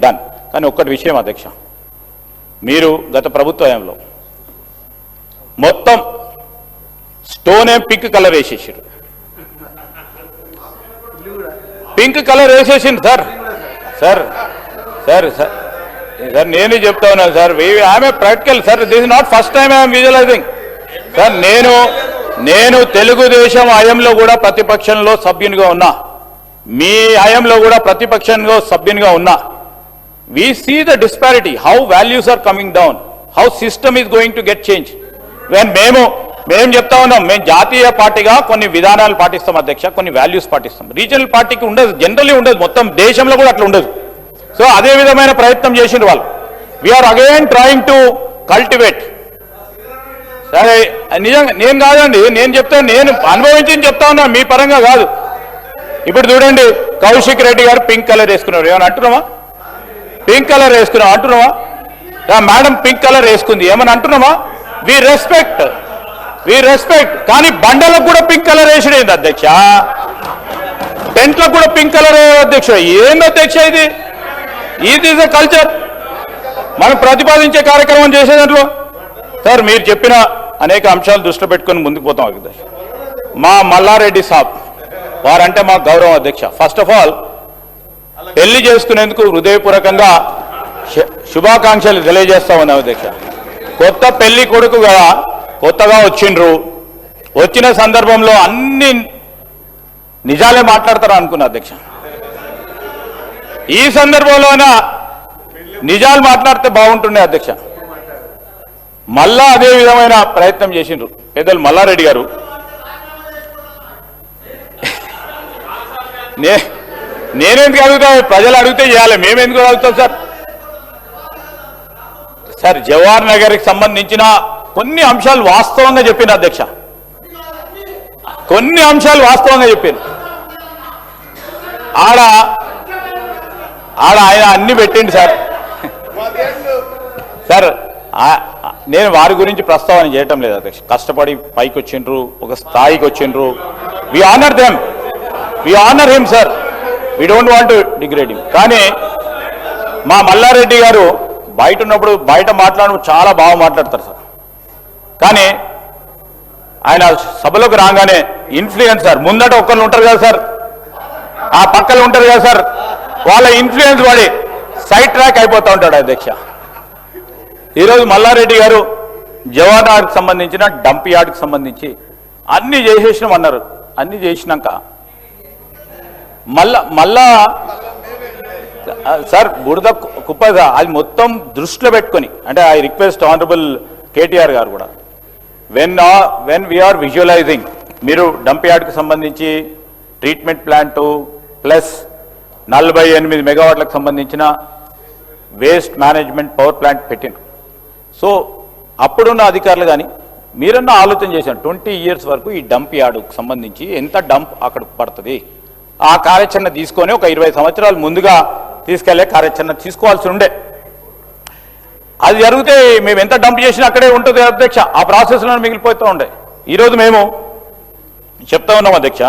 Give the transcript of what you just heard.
Done. కానీ ఒక్కటి విషయం అధ్యక్ష, మీరు గత ప్రభుత్వ హయాంలో మొత్తం స్టోనే పింక్ కలర్ వేసేసారు. పింక్ కలర్ వేసేసింది sir. Sir sir sir sir నేను చెప్తా ఉన్నాను sir, I'm a practical sir. This is not first time I'm visualizing sir. నేను తెలుగుదేశం హయాంలో కూడా ప్రతిపక్షంలో సభ్యునిగా ఉన్నా, మీ హయాంలో కూడా ప్రతిపక్షంలో సభ్యునిగా ఉన్నా. we see the disparity, how values are coming down, how system is going to get changed. when మేము చెప్తా ఉన్నాం, మేము జాతీయ పార్టీగా కొన్ని విధానాలు పాటిస్తాం అధ్యక్ష, కొన్ని వాల్యూస్ పాటిస్తాం. రీజనల్ పార్టీకి ఉండదు, జనరల్లీ ఉండదు, మొత్తం దేశంలో కూడా అట్లా ఉండదు. సో అదే విధమైన ప్రయత్నం చేసిండ్రు వాళ్ళు. We are again trying to cultivate. సరే నిజంగా నేను కాదండి, నేను చెప్తాను, నేను అనుభవించి చెప్తా ఉన్నా, మీ పరంగా కాదు. ఇప్పుడు చూడండి, కౌశిక్ రెడ్డి గారు పింక్ కలర్ వేసుకున్నారు, ఏమని అంటున్నామా? పింక్ కలర్ వేసుకున్నాం అంటున్నామా? మేడం పింక్ కలర్ వేసుకుంది ఏమని అంటున్నామా? We respect. కానీ బండలకు కూడా పింక్ కలర్ వేసిడేంది అధ్యక్ష, టెంట్లకు కూడా పింక్ కలర్ అధ్యక్ష. ఏంది అధ్యక్ష ఇది? ఇది ఇస్ ఎ కల్చర్. మనం ప్రతిపాదించే కార్యక్రమం చేసే దాంట్లో సార్ మీరు చెప్పిన అనేక అంశాలు దృష్టిలో పెట్టుకొని ముందుకు పోతాం అధ్యక్ష. మా మల్లారెడ్డి సాబ్ వారంటే మాకు గౌరవం అధ్యక్ష. ఫస్ట్ ఆఫ్ ఆల్ పెళ్లి చేసుకునేందుకు హృదయపూర్వకంగా శుభాకాంక్షలు తెలియజేస్తా ఉన్నాం అధ్యక్ష. కొత్త పెళ్లి కొడుకు కదా, కొత్తగా వచ్చిండ్రు, వచ్చిన సందర్భంలో అన్ని నిజాలే మాట్లాడతారు అనుకున్నా అధ్యక్ష. ఈ సందర్భంలోన నిజాలు మాట్లాడితే బాగుంటుండే అధ్యక్ష. మళ్ళా అదే విధమైన ప్రయత్నం చేసిండ్రు పెద్దలు మల్లారెడ్డి గారు. నేనెందుకు అడుగుతా? ప్రజలు అడిగితే చేయాలి, మేమెందుకు అడుగుతాం సార్? సార్ జవహర్ నగర్కి సంబంధించిన కొన్ని అంశాలు వాస్తవంగా చెప్పిన అధ్యక్ష, కొన్ని అంశాలు వాస్తవంగా చెప్పాను. ఆడ ఆయన అన్ని పెట్టిండు సార్. సార్ నేను వారి గురించి ప్రస్తావన చేయటం లేదు అధ్యక్ష. కష్టపడి పైకి వచ్చిండ్రు, ఒక స్థాయికి వచ్చిండ్రు. We honour them, we honour him sir, we don't want to degrade him. కానీ మా మల్లారెడ్డి గారు బయట ఉన్నప్పుడు బయట మాట్లాడడం చాలా బాగా మాట్లాడతారు సార్. కానీ ఆయన సభలోకి రాగానే ఇన్ఫ్లుయెన్స్ సార్, ముందట ఒక్కళ్ళు ఉంటారు కదా సార్, ఆ పక్కలు ఉంటారు కదా సార్, వాళ్ళ ఇన్ఫ్లుయెన్స్ పడి సైడ్ ట్రాక్ అయిపోతూ ఉంటాడు అధ్యక్ష. ఈరోజు మల్లారెడ్డి గారు జవహర్ నగర్కి సంబంధించిన డంప్ యార్డ్కి సంబంధించి అన్నీ చేసేసినామన్నారు. అన్నీ చేసినాక మళ్ళా సార్ బురద కుప్ప అది మొత్తం దృష్టిలో పెట్టుకొని, అంటే ఐ రిక్వెస్ట్ ఆనరబుల్ కేటీఆర్ గారు కూడా, వెన్ వీఆర్ విజువలైజింగ్, మీరు డంప్ యార్డ్కి సంబంధించి ట్రీట్మెంట్ ప్లాంటు ప్లస్ 48 మెగావాట్లకు సంబంధించిన వేస్ట్ మేనేజ్మెంట్ పవర్ ప్లాంట్ పెట్టిన. సో అప్పుడున్న అధికారులు కానీ మీరన్నా ఆలోచన చేశాను, 20 years వరకు ఈ డంప్ యార్డుకు సంబంధించి ఎంత డంప్ అక్కడ పడుతుంది, ఆ కార్యాచరణ తీసుకొని ఒక 20 సంవత్సరాలు ముందుగా తీసుకెళ్లే కార్యాచరణ తీసుకోవాల్సి ఉండే. అది జరిగితే మేము ఎంత డంప్ చేసినా అక్కడే ఉంటుంది అధ్యక్ష, ఆ ప్రాసెస్లో మిగిలిపోతూ ఉండే. ఈరోజు మేము చెప్తా ఉన్నాం అధ్యక్ష,